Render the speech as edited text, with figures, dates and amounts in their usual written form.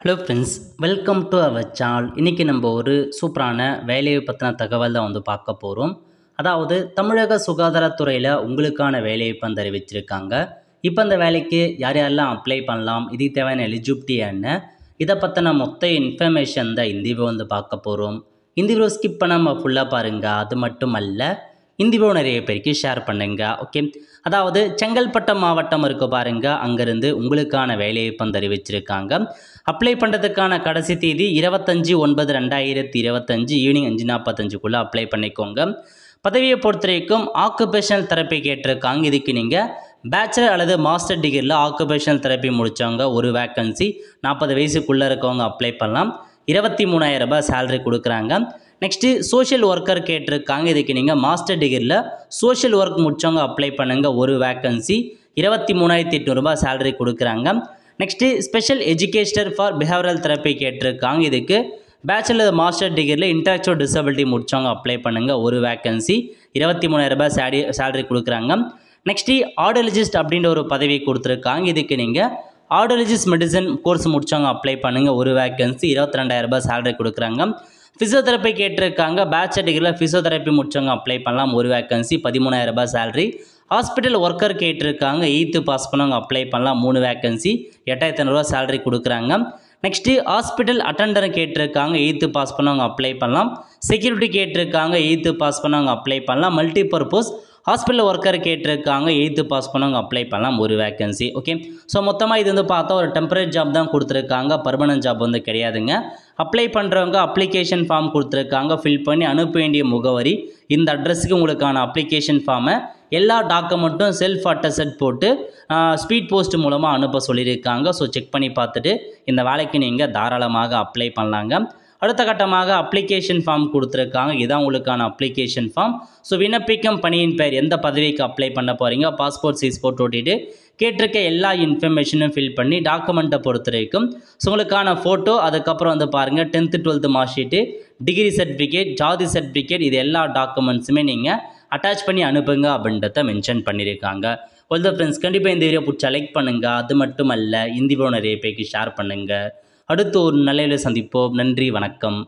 Hello friends, welcome to our channel. இன்றைக்கி நம்ம ஒரு சூப்பரான வேலையை பற்றின தகவல் தான் பார்க்க போகிறோம். அதாவது தமிழக சுகாதாரத்துறையில் உங்களுக்கான வேலைவாய்ப்பு வந்து அறிவிச்சிருக்காங்க. இப்போ அந்த வேலைக்கு யார் யாரெல்லாம் அப்ளை பண்ணலாம், இதுக்கு தேவையான எலிஜிபிலிட்டி என்ன, இதை பற்றின மொத்த இன்ஃபர்மேஷன் தான் இந்த வீடியோ பார்க்க போகிறோம். இந்த வீடியோ ஸ்கிப் பண்ணாமல் ஃபுல்லாக பாருங்கள். அது மட்டும் அல்ல, இந்த வீடியோ நிறைய பேருக்கு ஷேர் பண்ணுங்க. ஓகே, அதாவது செங்கல்பட்டு மாவட்டம் இருக்க பாருங்க, அங்கேருந்து உங்களுக்கான வேலைவாய்ப்பு வந்து அறிவிச்சிருக்காங்க. அப்ளை பண்ணுறதுக்கான கடைசி தேதி 25/9/2025 ஈவினிங் 5:45 அப்ளை பண்ணிக்கோங்க. பதவியை பொறுத்த வரைக்கும் ஆக்குபேஷனல் தெரப்பி கேட்டிருக்காங்க. இதுக்கு நீங்கள் பேச்சுலர் அல்லது மாஸ்டர் டிகிரியில் ஆக்குபேஷனல் தெரப்பி முடித்தவங்க ஒரு வேக்கன்சி, 40 வயசுக்குள்ளே இருக்கவங்க அப்ளை பண்ணலாம். 23,000 ரூபாய் சேலரி கொடுக்குறாங்க. நெக்ஸ்ட்டு சோஷியல் ஒர்க்கர் கேட்டிருக்காங்க. இதுக்கு நீங்கள் மாஸ்டர் டிகிரியில் சோஷியல் ஒர்க் முடித்தவங்க அப்ளை பண்ணுங்கள். ஒரு வேக்கன்சி, 23,800 ரூபாய் சேலரி கொடுக்குறாங்க. நெக்ஸ்ட்டு ஸ்பெஷல் எஜுகேஷனர் ஃபார் பிஹேவியரல் தெரப்பி கேட்டிருக்காங்க. இதுக்கு பேச்சுலர் மாஸ்டர் டிகிரியில் இன்டலெக்சுவல் டிசபிலிட்டி முடித்தவங்க அப்ளை பண்ணுங்கள். ஒரு வேக்கன்சி, 23,000 ரூபாய் சேலரி கொடுக்குறாங்க. நெக்ஸ்ட்டு ஆடியாலஜிஸ்ட் அப்படின்ற ஒரு பதவி கொடுத்துருக்காங்க. இதுக்கு நீங்கள் ஆடியாலஜிஸ்ட் மெடிசன் கோர்ஸ் முடித்தவங்க அப்ளை பண்ணுங்கள். ஒரு வேக்கன்சி, 22,000 ரூபாய் சேலரி கொடுக்குறாங்க. ஃபிசியோதெரப்பி கேட்டிருக்காங்க. பேச்சுலர் டிகிரியில் ஃபிசியோதெரப்பி முடித்தவங்க அப்ளை பண்ணலாம். ஒரு வேக்கன்சி, 13,000 ரூபாய் சேலரி. ஹாஸ்பிட்டல் ஒர்க்கர் கேட்டிருக்காங்க. 8th பாஸ் பண்ணவங்க அப்ளை பண்ணலாம். 3 வேக்கன்சி, 8,500 ரூபா சேலரி கொடுக்குறாங்க. நெக்ஸ்ட்டு ஹாஸ்பிட்டல் அட்டெண்டர் கேட்டிருக்காங்க. 8th பாஸ் பண்ணவங்க அப்ளை பண்ணலாம். செக்யூரிட்டி கேட்டிருக்காங்க. 8th பாஸ் பண்ணவங்க அப்ளை பண்ணலாம். மல்டிபர்பஸ் ஹாஸ்பிட்டல் ஒர்க்கர் கேட்டிருக்காங்க. 8th பாஸ் பண்ணவங்க அப்ளை பண்ணலாம். ஒரு வேக்கன்சி. ஓகே, ஸோ மொத்தமாக இது பார்த்தா ஒரு டெம்பரரி ஜாப் தான் கொடுத்துருக்காங்க. பர்மனன்ட் ஜாப் கிடையாதுங்க. அப்ளை பண்ணுறவங்க அப்ளிகேஷன் ஃபார்ம் கொடுத்துருக்காங்க. ஃபில் பண்ணி அனுப்ப வேண்டிய முகவரி இந்த அட்ரஸுக்கு உங்களுக்கான அப்ளிகேஷன் ஃபார்மை எல்லா டாக்குமெண்ட்டும் செல்ஃப் அட்டஸ்டட் போட்டு ஸ்பீட் போஸ்ட் மூலமாக அனுப்ப சொல்லியிருக்காங்க. ஸோ செக் பண்ணி பார்த்துட்டு இந்த வேலைக்கு நீங்கள் தாராளமாக அப்ளை பண்ணலாங்க. அடுத்த கட்டமாக அப்ளிகேஷன் ஃபார்ம் கொடுத்துருக்காங்க. இதுதான் உங்களுக்கான அப்ளிகேஷன் ஃபார்ம். ஸோ விண்ணப்பிக்கும் பணியின் பெயர், எந்த பதவிக்கு அப்ளை பண்ண போகிறீங்க, பாஸ்போர்ட் சைஸ் ஃபோட்டோ ஓட்டிட்டு கேட்டிருக்க எல்லா இன்ஃபர்மேஷனும் ஃபில் பண்ணி டாக்குமெண்ட்டை பொறுத்த வரைக்கும் ஸோ உங்களுக்கான ஃபோட்டோ, அதுக்கப்புறம் பாருங்கள் 10th 12th mark sheet, degree certificate, ஜாதி சர்டிஃபிகேட், இது எல்லா டாக்குமெண்ட்ஸுமே நீங்கள் அட்டாச் பண்ணி அனுப்புங்க அப்படின்றத மென்ஷன் பண்ணியிருக்காங்க. ஆல் த ஃப்ரெண்ட்ஸ், கண்டிப்பாக இந்த வீடியோ பிடிச்சா லைக் பண்ணுங்கள். அது மட்டும் அல்ல, இந்த வீடியோ நிறைய பேருக்கு ஷேர் பண்ணுங்கள். அடுத்து ஒரு நல்ல சந்திப்போம். நன்றி, வணக்கம்.